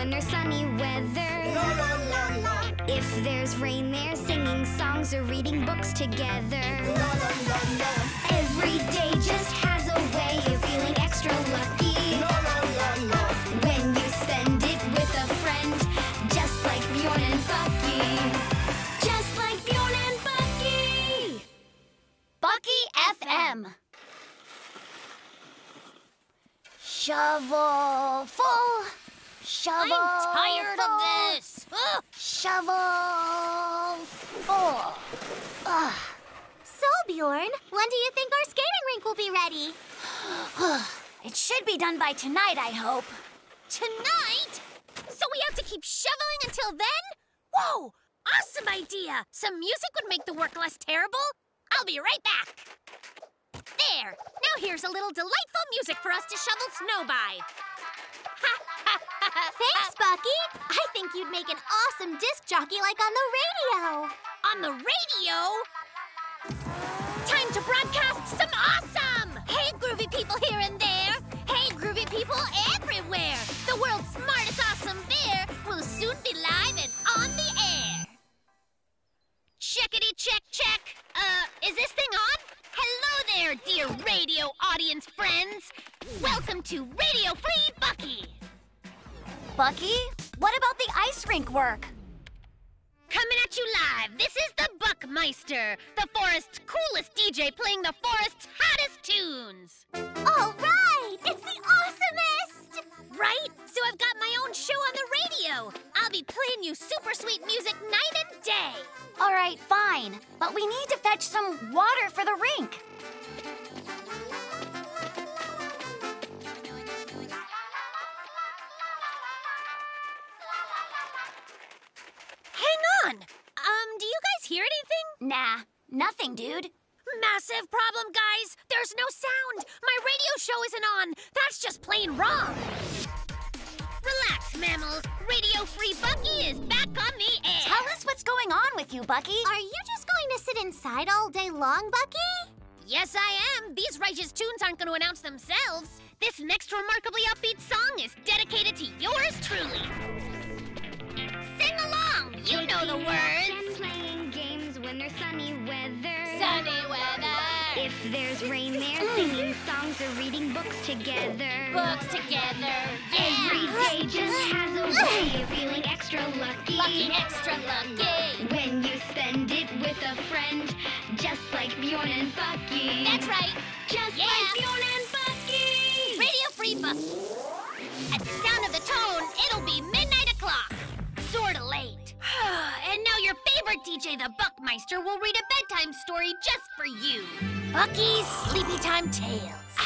when there's sunny weather. La la la la. If there's rain, they're singing songs or reading books together. La la la la. Every day just has a way of feeling extra lucky. La la la la. When you spend it with a friend, just like Bjorn and Bucky. Just like Bjorn and Bucky. Bucky FM. Shovel full. Shovel I'm tired full. of this. Ugh. Shovel full. Ugh. So, Bjorn, when do you think our skating rink will be ready? It should be done by tonight, I hope. Tonight? So we have to keep shoveling until then? Whoa! Awesome idea! Some music would make the work less terrible. I'll be right back. There! Now here's a little delightful music for us to shovel snow by. Thanks, Bucky. I think you'd make an awesome disc jockey like on the radio. On the radio? Time to broadcast some awesome! Hey, groovy people here and there. Hey, groovy people everywhere. The world's smartest awesome bear will soon be live and on the air. Checkity check check. Is this thing on? Hello there, dear radio audience friends. Welcome to Radio Free Bucky. Bucky, what about the ice rink work? Coming at you live, this is the Buckmeister, the forest's coolest DJ playing the forest's hottest tunes. All right! It's the awesomest! Right? So I've got my own show on the radio. I'll be playing you super sweet music night and day. All right, fine. But we need to fetch some water for the rink. Hang on. Do you guys hear anything? Nah, nothing, dude. Massive problem, guys. There's no sound. My radio show isn't on. That's just plain wrong. Relax, mammals. Radio Free Bucky is back on the air. Tell us what's going on with you, Bucky. Are you just going to sit inside all day long, Bucky? Yes, I am. These righteous tunes aren't going to announce themselves. This next remarkably upbeat song is dedicated to yours truly. Sing along. You know the words. Playing games when there's sunny weather. Sunny weather. If there's rain, they're singing songs or reading books together. Books together. Every Yeah. day just has a way of feeling extra lucky. Lucky, extra lucky. When you spend it with a friend, just like Bjorn and Bucky. That's right. Just Yeah. like Bjorn and Bucky. Radio Free Bucky. At the sound of the tone, it'll be midnight o'clock. Sorta late. And now your favorite DJ, the Buckmeister, will read a bedtime story just for you. Bucky's Sleepy Time Tales.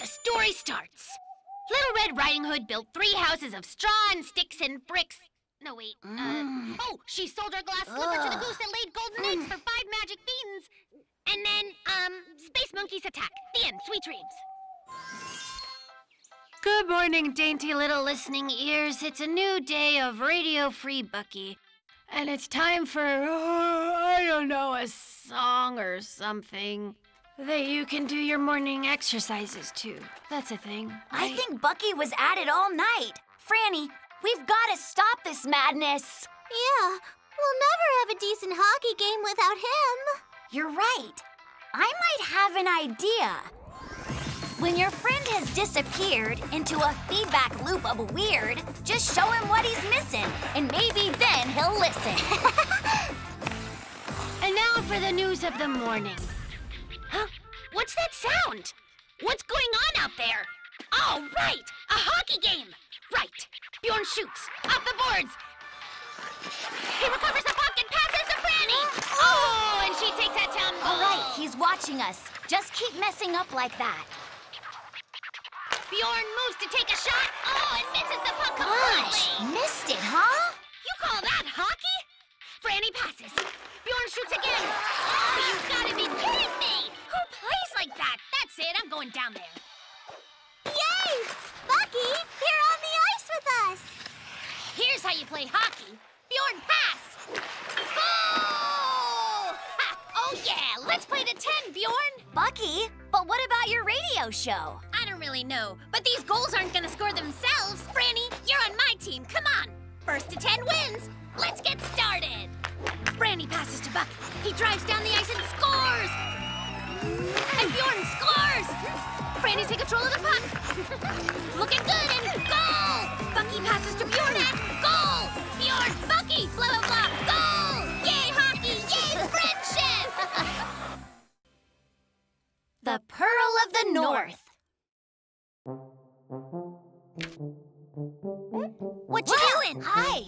The story starts. Little Red Riding Hood built 3 houses of straw and sticks and bricks. No, wait. Oh, she sold her glass slipper to the goose that laid golden eggs for 5 magic beans. And then, space monkeys attack. The end. Sweet dreams. Good morning, dainty little listening ears. It's a new day of Radio Free Bucky. And it's time for, I don't know, a song or something that you can do your morning exercises to. That's a thing. I think Bucky was at it all night. Franny, we've got to stop this madness. Yeah, we'll never have a decent hockey game without him. You're right. I might have an idea. When your friend has disappeared into a feedback loop of weird, just show him what he's missing, and maybe then he'll listen. And now for the news of the morning. Huh? What's that sound? What's going on out there? Oh, right! A hockey game! Right. Bjorn shoots. Off the boards. He recovers the puck and passes to Franny. Oh, and she takes a tumble. All right, he's watching us. Just keep messing up like that. Bjorn moves to take a shot. Oh, and misses the puck Gosh, completely. missed it, huh? You call that hockey? Franny passes. Bjorn shoots again. Oh, you've got to be kidding me. Who plays like that? That's it. I'm going down there. Yay! Bucky, you're on the ice with us. Here's how you play hockey. Bjorn, pass. Goal! Ha! Oh, yeah. Let's play to 10, Bjorn. Bucky, but what about your radio show? I don't don't really know, but these goals aren't gonna score themselves. Franny, you're on my team. Come on. First to 10 wins. Let's get started. Franny passes to Bucky. He drives down the ice and scores. And Bjorn scores. Franny's in control of the puck. Looking good and goal. Bucky passes to Bjorn and goal. Bjorn, Bucky, blah, blah, blah, goal. Yay, hockey. Yay, friendship. The Pearl of the North. What you doing? Hi.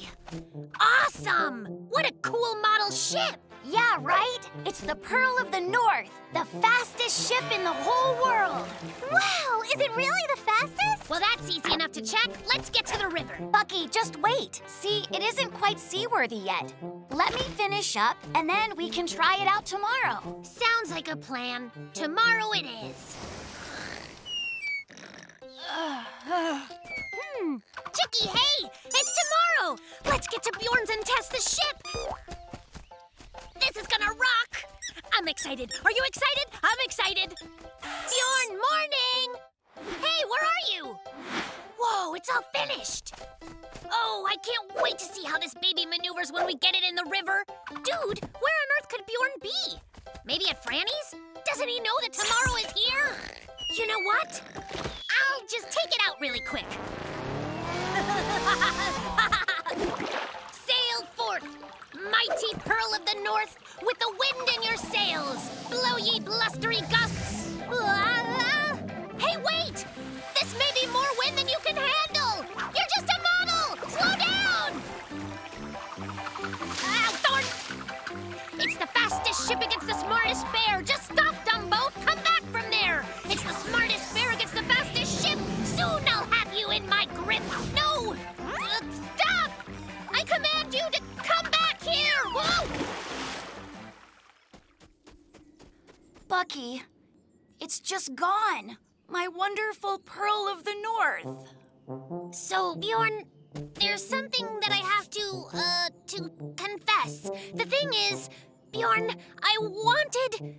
Awesome! What a cool model ship! Yeah, right? It's the Pearl of the North, the fastest ship in the whole world. Wow, is it really the fastest? Well, that's easy enough to check. Let's get to the river. Bucky, just wait. See, it isn't quite seaworthy yet. Let me finish up, and then we can try it out tomorrow. Sounds like a plan. Tomorrow it is. Chicky, hey! It's tomorrow! Let's get to Bjorn's and test the ship! This is gonna rock! I'm excited. Are you excited? I'm excited! Bjorn, morning! Hey, where are you? Whoa, it's all finished! Oh, I can't wait to see how this baby maneuvers when we get it in the river. Dude, where on earth could Bjorn be? Maybe at Franny's? Doesn't he know that tomorrow is here? You know what? I'll just take it out really quick. Sail forth, mighty Pearl of the North, with the wind in your sails. Blow ye blustery gusts. Hey, wait! This may be more wind than you can handle. You're just a model. Slow down. Thorn! It's the fastest ship against the smartest bear. Just stop, Dumbo. Come back from there. It's the smartest bear against the fastest ship. Soon I'll have you in my grip. No! Stop! I command you to come back here! Whoa! Bucky, it's just gone. My wonderful Pearl of the North. So, Bjorn, there's something that I have to confess. The thing is, Bjorn, I wanted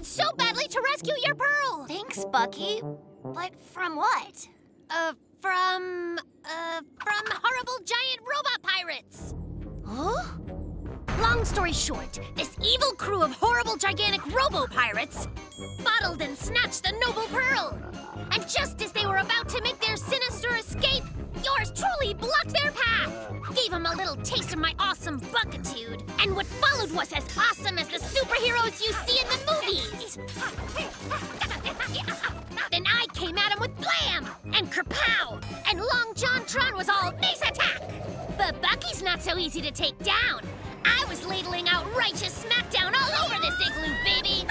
so badly to rescue your pearl. Thanks, Bucky. But from what? From horrible giant robot pirates. Huh? Long story short, this evil crew of horrible gigantic robo-pirates bottled and snatched the noble pearl. And just as they were about to make their sinister escape, yours truly blocked their path. Gave them a little taste of my awesome buckitude. And what followed was as awesome as the superheroes you see in the movies. Then I came at him with blam and kerpow, and Long John Tron was all mace attack. But Bucky's not so easy to take down. I was ladling out righteous smackdown all over this igloo, baby.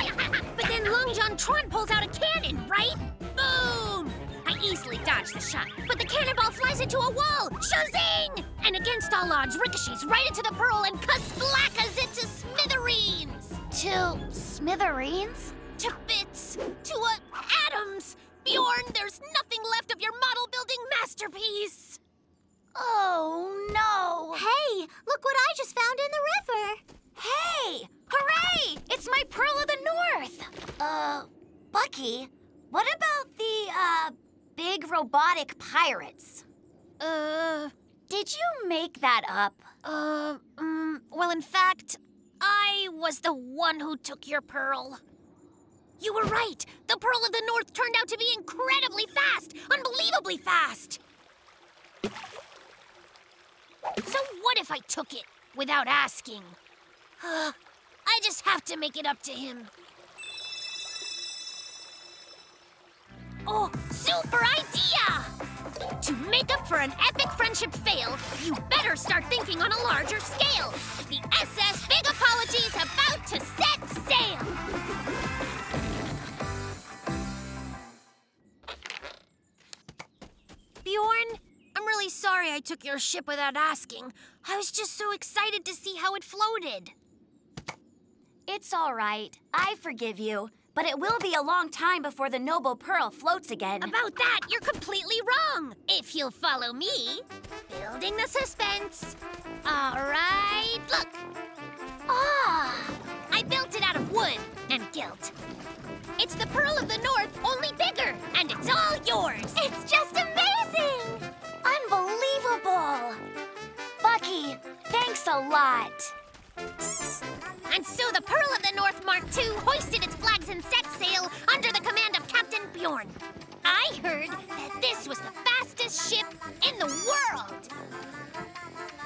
But then Long John Tron pulls out a cannon, right? Boom! I easily dodged the shot, but the cannonball flies into a wall. Shazing! And against all odds, ricochets right into the pearl and kasplakas it to smithereens. To smithereens? To bits. To atoms. Bjorn, there's nothing left of your model-building masterpiece. Oh, no. Hey, look what I just found in the river. Hey! Hooray! It's my Pearl of the North! Bucky, what about the, big robotic pirates? Did you make that up? Well, in fact, I was the one who took your pearl. You were right. The Pearl of the North turned out to be incredibly fast. Unbelievably fast. So what if I took it without asking? I just have to make it up to him. Oh, super idea! To make up for an epic friendship fail, you better start thinking on a larger scale. The SS Big Apology is about to set sail. Bjorn, I'm really sorry I took your ship without asking. I was just so excited to see how it floated. It's all right. I forgive you. But it will be a long time before the noble pearl floats again. About that, you're completely wrong. If you'll follow me, building the suspense. All right, look. Ah, I built it out of wood and gilt. It's the Pearl of the North, only only bigger, and it's all yours. It's just amazing! Unbelievable! Bucky, thanks a lot. And so the Pearl of the North Mark II hoisted its flags and set sail under the command of Captain Bjorn. I heard that this was the fastest ship in the world.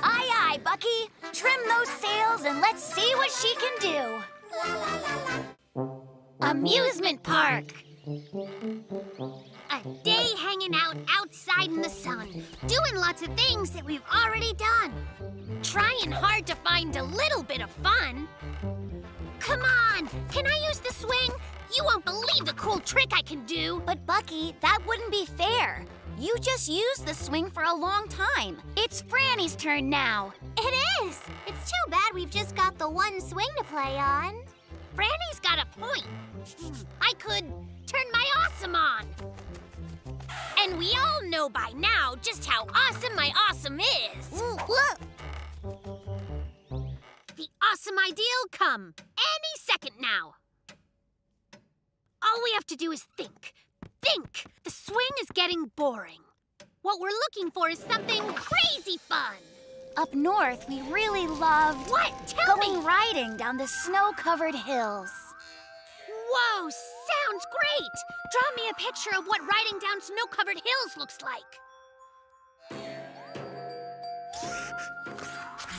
Aye, aye, Bucky. Trim those sails and let's see what she can do. Amusement park. A day hanging out outside in the sun, doing lots of things that we've already done. Trying hard to find a little bit of fun. Come on, can I use the swing? You won't believe the cool trick I can do. But Bucky, that wouldn't be fair. You just used the swing for a long time. It's Franny's turn now. It is! It's too bad we've just got the one swing to play on. Franny's got a point. I could turn my awesome on. And we all know by now just how awesome my awesome is. Look! The awesome idea'll come any second now. All we have to do is think. Think! The swing is getting boring. What we're looking for is something crazy fun. Up north, we really loved What? Tell me! going riding down the snow-covered hills. Whoa, sounds great! Draw me a picture of what riding down snow-covered hills looks like.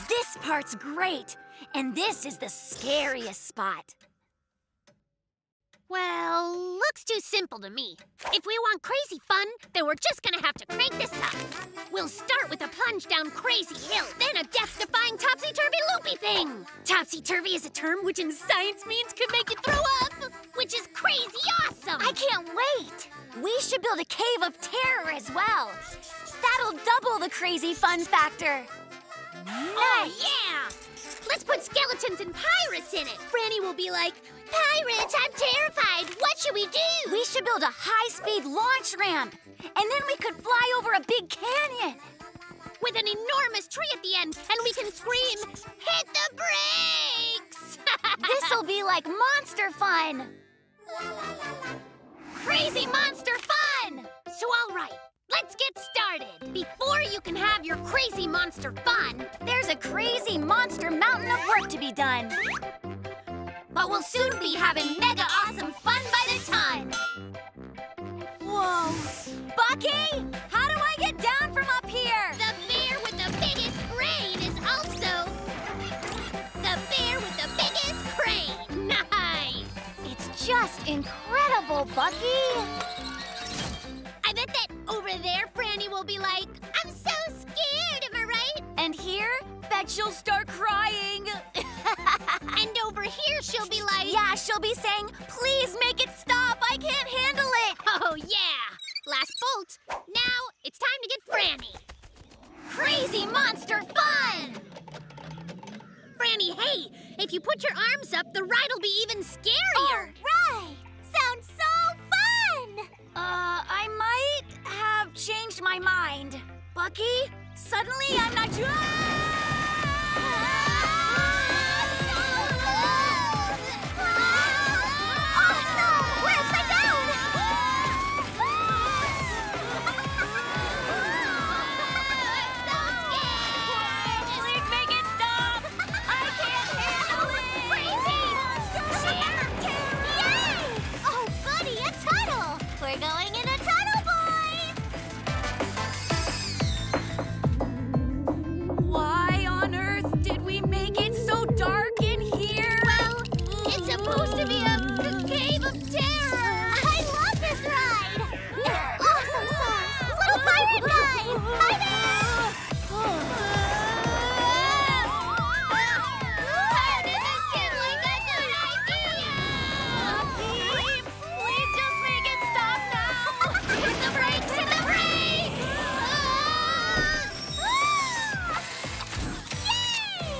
This part's great, and this is the scariest spot. Well, looks too simple to me. If we want crazy fun, then we're just gonna have to crank this up. We'll start with a plunge down crazy hill, then a death-defying topsy-turvy loopy thing. Topsy-turvy is a term which in science means could make you throw up, which is crazy awesome. I can't wait! We should build a cave of terror as well. That'll double the crazy fun factor. Oh, yeah! Let's put skeletons and pirates in it. Franny will be like, "Pirates, I'm terrified. What should we do?" We should build a high-speed launch ramp, and then we could fly over a big canyon. With an enormous tree at the end, and we can scream, "Hit the brakes!" This'll be like monster fun. Crazy monster fun! So all right, let's get started. Before you can have your crazy monster fun, There's a crazy monster mountain of work to be done. but we'll soon be having mega awesome fun by the time. Whoa. Bucky, how do I get down from up here? The bear with the biggest brain is also the bear with the biggest crane. Nice! It's just incredible, Bucky. I bet that over there, Franny will be like, "I'm so scared, am I right?" And here, bet she'll start crying. And over here, she'll be like, Yeah, she'll be saying, please make it stop. I can't handle it. "Oh, yeah! Last bolt. Now, it's time to get Franny." Crazy monster fun. Franny, hey, if you put your arms up, the ride'll be even scarier. Right! Sounds so fun! I might have changed my mind. Bucky, suddenly I'm not Awesome! We're upside down! Please make it stop. I can't handle it. Yay! Oh, goody, a tunnel! We're going in a tunnel, boys! Why on earth did we make it so dark in here? Well, it's supposed to be a cave of terror. I love this ride! It's awesome sauce! Little pirate guys! Hi there! How did this seem like a good idea? Please just make it stop now. Hit the brakes! Hit the brakes! Yay!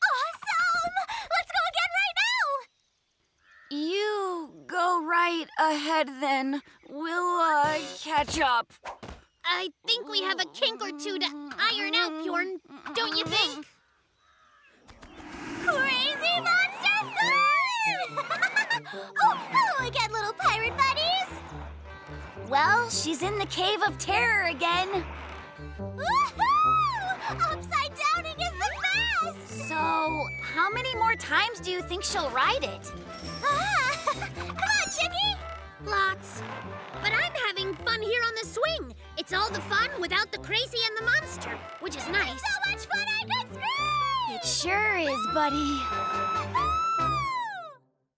Awesome! Let's go again right now! You go right ahead then. We'll catch up. I think we have a kink or two to iron out, Bjorn. Don't you think? Crazy monster fun! Oh, hello again, little pirate buddies! Well, she's in the Cave of Terror again. Woohoo! Upside downing is the best! So, how many more times do you think she'll ride it? Come on, Chicky! Lots. But I'm having fun here on the swing. It's all the fun without the crazy and the monster, which is nice. So much fun I could scream! It sure is, buddy.